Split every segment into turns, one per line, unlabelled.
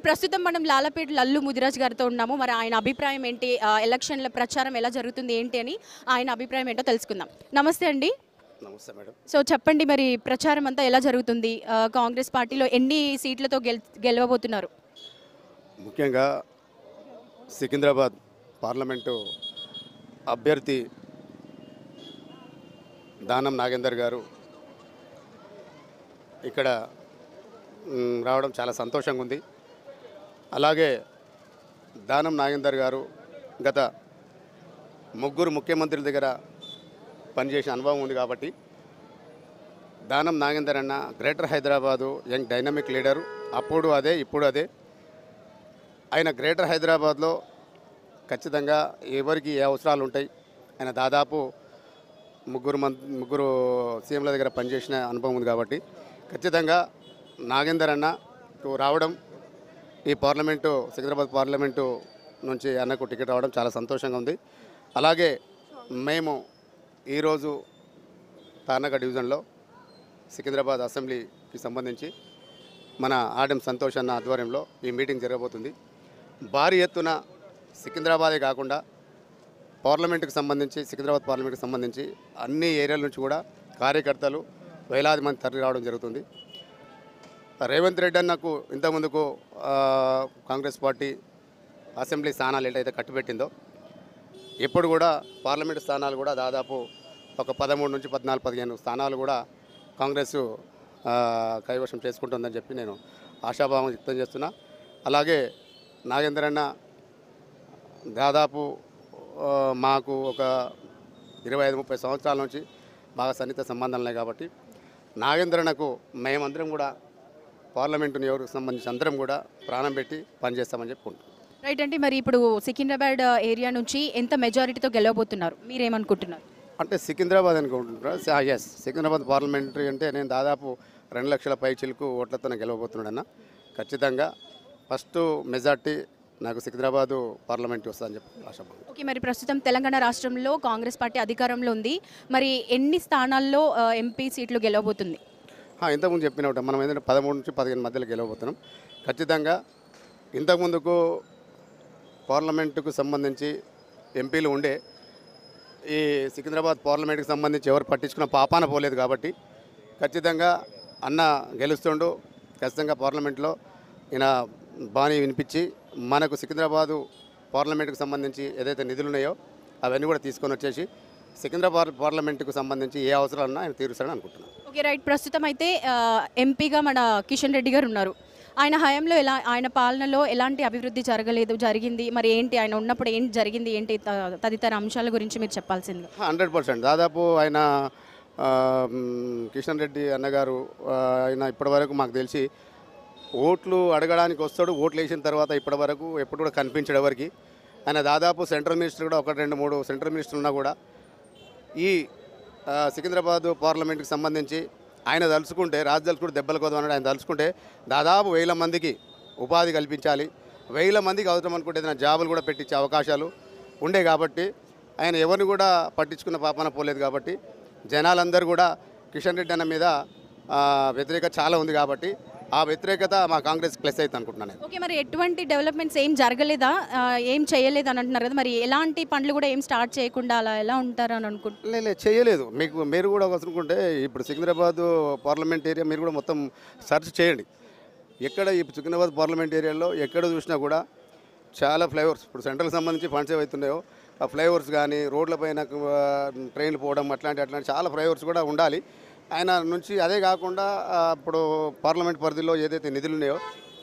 ప్రస్తుతం మనం లాలపేట లల్లు ముదిరాజ్ గారితో ఉన్నాము. మరి ఆయన అభిప్రాయం ఏంటి, ఎలక్షన్ల ప్రచారం ఎలా జరుగుతుంది ఏంటి అని ఆయన అభిప్రాయం ఏంటో తెలుసుకుందాం. నమస్తే అండి.
నమస్తే మేడం.
సో చెప్పండి, మరి ప్రచారం అంతా ఎలా జరుగుతుంది? కాంగ్రెస్ పార్టీలో ఎన్ని సీట్లతో గెలవబోతున్నారు?
ముఖ్యంగా సికింద్రాబాద్ పార్లమెంటు అభ్యర్థి దానం నాగేందర్ గారు ఇక్కడ రావడం చాలా సంతోషంగా ఉంది. అలాగే దానం నాగేందర్ గారు గత ముగ్గురు ముఖ్యమంత్రుల దగ్గర పనిచేసిన అనుభవం ఉంది కాబట్టి దానం నాగేందర్ అన్న greater Hyderabad young dynamic leader. అప్పుడు అదే ఇప్పుడు అదే. ఆయన గ్రేటర్ హైదరాబాద్లో ఖచ్చితంగా ఎవరికి ఏ అవసరాలు ఉంటాయి, ఆయన దాదాపు ముగ్గురు సీఎంల దగ్గర పనిచేసిన అనుభవం ఉంది కాబట్టి ఖచ్చితంగా నాగేందర్ అన్న రావడం, ఈ పార్లమెంటు సికింద్రాబాద్ పార్లమెంటు నుంచి అన్నకు టికెట్ రావడం చాలా సంతోషంగా ఉంది. అలాగే మేము ఈరోజు తార్నాక డివిజన్లో సికింద్రాబాద్ అసెంబ్లీకి సంబంధించి మన ఆర్ఎం సంతోష్ అన్న ఆధ్వర్యంలో ఈ మీటింగ్ జరగబోతుంది. భారీ ఎత్తున సికింద్రాబాదే కాకుండా పార్లమెంటుకు సంబంధించి, సికింద్రాబాద్ పార్లమెంటుకు సంబంధించి అన్ని ఏరియాల నుంచి కూడా కార్యకర్తలు వేలాది మంది తరలి రావడం జరుగుతుంది. రేవంత్ రెడ్డి అన్నకు ఇంతకుముందుకు కాంగ్రెస్ పార్టీ అసెంబ్లీ స్థానాలు ఏదైతే కట్టుబెట్టిందో ఇప్పుడు కూడా పార్లమెంటు స్థానాలు కూడా దాదాపు ఒక 13 నుంచి 14, 15 స్థానాలు కూడా కాంగ్రెస్ కైవశం చేసుకుంటుందని చెప్పి నేను ఆశాభావం వ్యక్తం చేస్తున్నా. అలాగే నాగేందర్ అన్న దాదాపు మాకు ఒక 25-30 సంవత్సరాల నుంచి బాగా సన్నిహిత సంబంధాలు ఉన్నాయి కాబట్టి నాగేందర్ అన్నకు మేమందరం కూడా పార్లమెంటు నియోజకవర్గం సంబంధించి అందరం కూడా ప్రాణం పెట్టి పనిచేస్తామని చెప్పుకుంటున్నాం.
రైట్ అండి. మరి ఇప్పుడు సికింద్రాబాద్ ఏరియా నుంచి ఎంత మెజారిటీతో గెలవబోతున్నారు, మీరేమనుకుంటున్నారు?
అంటే సికింద్రాబాద్ అనుకుంటున్నా. ఎస్, సికింద్రాబాద్ పార్లమెంటరీ అంటే నేను దాదాపు 2 లక్షల పై చిలుకు ఓట్లతో గెలవబోతున్నాడన్న. ఖచ్చితంగా ఫస్ట్ మెజార్టీ నాకు సికింద్రాబాదు పార్లమెంట్ వస్తుందని చెప్పి ఆశాభావం.
ఓకే, మరి ప్రస్తుతం తెలంగాణ రాష్ట్రంలో కాంగ్రెస్ పార్టీ అధికారంలో ఉంది. మరి ఎన్ని స్థానాల్లో ఎంపీ సీట్లు గెలవబోతుంది?
ఇంతకుముందు చెప్పిన మనం ఏంటంటే 13 నుంచి 15 మధ్యలో గెలవబోతున్నాం. ఖచ్చితంగా ఇంతకుముందుకు పార్లమెంటుకు సంబంధించి ఎంపీలు ఉండే, ఈ సికింద్రాబాద్ పార్లమెంట్కి సంబంధించి ఎవరు పట్టించుకున్న పాపాన పోలేదు కాబట్టి ఖచ్చితంగా అన్న గెలుస్తుండు. ఖచ్చితంగా పార్లమెంట్లో ఈయన బాణీ వినిపించి మనకు సికింద్రాబాదు పార్లమెంటుకు సంబంధించి ఏదైతే నిధులు ఉన్నాయో అవన్నీ కూడా తీసుకొని వచ్చేసి సికింద్రాబాద్ పార్లమెంటుకు సంబంధించి ఏ అవసరాలన్నా ఆయన తీరుస్తాడని అనుకుంటున్నాను.
Okay, right. ప్రస్తుతం అయితే ఎంపీగా మన కిషన్ రెడ్డి గారు ఉన్నారు. ఆయన హయాంలో ఆయన పాలనలో ఎలాంటి అభివృద్ధి జరిగింది, మరి ఏంటి ఆయన ఉన్నప్పుడు ఏం జరిగింది, ఏంటి తదితర అంశాల గురించి మీరు చెప్పాల్సింది.
100% దాదాపు ఆయన కిషన్ రెడ్డి అన్నగారు ఆయన ఇప్పటివరకు మాకు తెలిసి ఓట్లు అడగడానికి వస్తాడు, ఓట్లు వేసిన తర్వాత ఇప్పటివరకు ఎప్పుడు కూడా కనిపించడు ఎవరికి. ఆయన దాదాపు సెంట్రల్ మినిస్టర్ కూడా 1, 2, 3 సెంట్రల్ మినిస్టర్లు ఉన్నా కూడా ఈ సికింద్రాబాదు పార్లమెంట్కి సంబంధించి ఆయన తలుచుకుంటే రాజదలుచుకుంటే దెబ్బలు కొదవన్నాడు. ఆయన తలుచుకుంటే దాదాపు 1000 మందికి ఉపాధి కల్పించాలి, 1000 మందికి అవసరం అనుకుంటే ఏదైనా జాబులు కూడా పెట్టించే అవకాశాలు ఉండే కాబట్టి ఆయన ఎవరిని కూడా పట్టించుకున్న పాపన పోలేదు. కాబట్టి జనాలందరూ కూడా కిషన్ రెడ్డి అన్న మీద వ్యతిరేకత చాలా ఉంది కాబట్టి ఆ వ్యతిరేకత మా కాంగ్రెస్ ప్లస్ అయితే అనుకుంటున్నాను.
ఓకే, మరి ఎటువంటి డెవలప్మెంట్స్ ఏం జరగలేదా, ఏం చేయలేదు అని అంటున్నారు కదా, మరి ఎలాంటి పనులు కూడా ఏం స్టార్ట్ చేయకుండా అలా ఎలా ఉంటారు అని
అనుకుంటున్నా? చేయలేదు. మీరు కూడా అనుకుంటే ఇప్పుడు సికింద్రాబాద్ పార్లమెంట్ ఏరియా మీరు కూడా మొత్తం సెర్చ్ చేయండి. ఎక్కడ ఈ సికింద్రాబాద్ పార్లమెంట్ ఏరియాలో ఎక్కడ చూసినా కూడా చాలా ఫ్లైఓవర్స్, ఇప్పుడు సెంట్రల్కి సంబంధించి ఫండ్స్ ఏవైతున్నాయో ఆ ఫ్లైఓవర్స్ కానీ, రోడ్లపైన ట్రైన్లు పోవడం అట్లాంటి చాలా ఫ్లైఓవర్స్ కూడా ఉండాలి. ఆయన నుంచి అదే కాకుండా ఇప్పుడు పార్లమెంట్ పరిధిలో ఏదైతే నిధులు ఉన్నాయో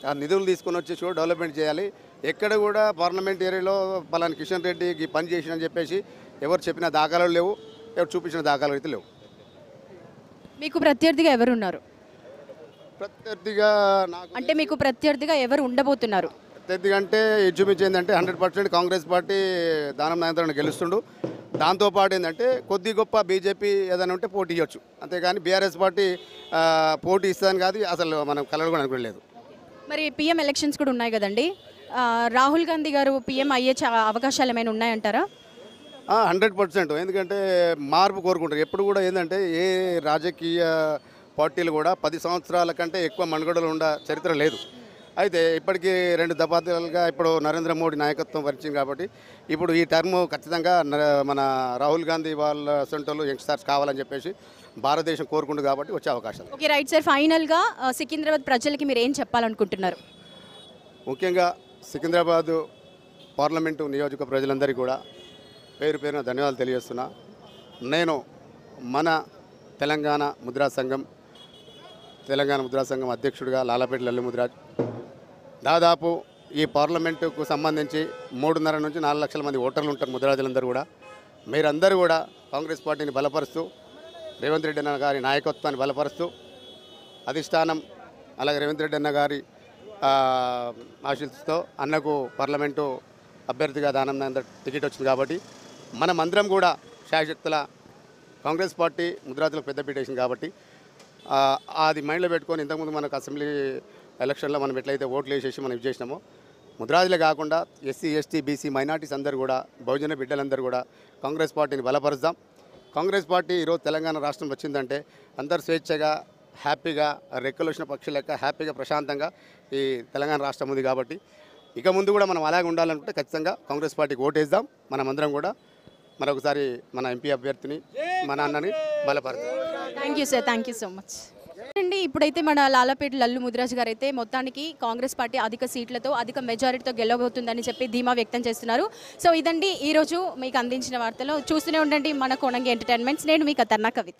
ఆ నిధులు తీసుకొని వచ్చి డెవలప్మెంట్ చేయాలి. ఎక్కడ కూడా పార్లమెంట్ ఏరియాలో పలానా కిషన్ రెడ్డికి పని చేసినని చెప్పేసి ఎవరు చెప్పిన దాఖలాలు లేవు, ఎవరు చూపించిన దాఖలాలు అయితే లేవు.
మీకు ప్రత్యర్థిగా ఎవరు ఉన్నారు?
ప్రత్యర్థిగా
అంటే మీకు ప్రత్యర్థిగా ఎవరు ఉండబోతున్నారు?
ప్రత్యర్థిగా అంటే ఇంచుమించు ఏంటంటే 100% కాంగ్రెస్ పార్టీ దానం నాగేంద్ర గెలుస్తుండు. దాంతోపాటు ఏంటంటే కొద్ది గొప్ప బీజేపీ ఏదైనా ఉంటే పోటీ ఇవ్వచ్చు, అంతేగాని బీఆర్ఎస్ పార్టీ పోటీ ఇస్తుందని కాదు, అసలు మనం కలర్ కూడా అనుకోలేదు.
మరి పిఎం ఎలక్షన్స్ కూడా ఉన్నాయి కదండి, రాహుల్ గాంధీ గారు పిఎం అయ్యే అవకాశాలు ఏమైనా ఉన్నాయంటారా?
100%. ఎందుకంటే మార్పు కోరుకుంటారు ఎప్పుడు కూడా. ఏంటంటే ఏ రాజకీయ పార్టీలు కూడా 10 సంవత్సరాల కంటే ఎక్కువ మనుగడలు ఉన్న చరిత్ర లేదు. అయితే ఇప్పటికీ 2 దఫాలుగా ఇప్పుడు నరేంద్ర మోడీ నాయకత్వం వరించింది కాబట్టి ఇప్పుడు ఈ టర్మ్ ఖచ్చితంగా మన రాహుల్ గాంధీ వాళ్ళ సొంటలు యంగ్స్టర్స్ కావాలని చెప్పేసి భారతదేశం కోరుకుంటుంది కాబట్టి వచ్చే అవకాశాలు.
ఓకే రైట్ సార్, ఫైనల్గా సికింద్రాబాద్ ప్రజలకి మీరు ఏం చెప్పాలనుకుంటున్నారు?
ముఖ్యంగా సికింద్రాబాదు పార్లమెంటు నియోజక ప్రజలందరికీ కూడా పేరు పేరున ధన్యవాదాలు తెలియజేస్తున్నా. నేను మన తెలంగాణ ముద్రా సంఘం అధ్యక్షుడిగా లాలాపేట లల్లి ముద్రాజ్ దాదాపు ఈ పార్లమెంటుకు సంబంధించి 3.5 నుంచి 4 లక్షల మంది ఓటర్లు ఉంటారు ముద్రాజులందరూ కూడా. మీరందరూ కూడా కాంగ్రెస్ పార్టీని బలపరుస్తూ రేవంత్ రెడ్డి అన్న గారి నాయకత్వాన్ని బలపరుస్తూ అధిష్టానం అలాగే రేవంత్ రెడ్డి అన్న గారి ఆశీస్సుతో అన్నకు పార్లమెంటు అభ్యర్థిగా దానం టికెట్ వచ్చింది కాబట్టి మనమందరం కూడా శాయశక్తుల కాంగ్రెస్ పార్టీ ముద్రాజులకు పెద్దపీట వేసింది కాబట్టి అది మైండ్లో పెట్టుకొని ఇంతకుముందు మనకు అసెంబ్లీ ఎలక్షన్లో మనం ఎట్లయితే ఓట్లు వేసేసి మనం ఇది చేసినామో ముద్రాజులే కాకుండా ఎస్సీ ఎస్టీ బీసీ మైనార్టీస్ అందరూ కూడా బహుజన బిడ్డలందరూ కూడా కాంగ్రెస్ పార్టీని బలపరుద్దాం. కాంగ్రెస్ పార్టీ ఈరోజు తెలంగాణ రాష్ట్రం వచ్చిందంటే అందరు స్వేచ్ఛగా హ్యాపీగా రెక్కలు వచ్చిన పక్షి లెక్క హ్యాపీగా ప్రశాంతంగా ఈ తెలంగాణ రాష్ట్రం ఉంది కాబట్టి ఇక ముందు కూడా మనం అలాగే ఉండాలనుకుంటే ఖచ్చితంగా కాంగ్రెస్ పార్టీకి ఓటేద్దాం. మనమందరం కూడా మరొకసారి మన ఎంపీ అభ్యర్థిని మన అన్నని బలపరుద్దాం.
Thank you sir, thank you so much అండి. ఇప్పుడైతే మన లాలాపేట లల్లు ముదిరాజ్ గారు అయితే మొత్తానికి కాంగ్రెస్ పార్టీ అధిక సీట్లతో అధిక మెజారిటీతో గెలవబోతుందని చెప్పి ధీమా వ్యక్తం చేస్తున్నారు. సో ఇదండి ఈరోజు మీకు అందించిన వార్తలు. చూస్తూనే ఉండండి మన కోణంగి ఎంటర్టైన్మెంట్స్. నేను మీ ఖతర్నాక్ కవిత.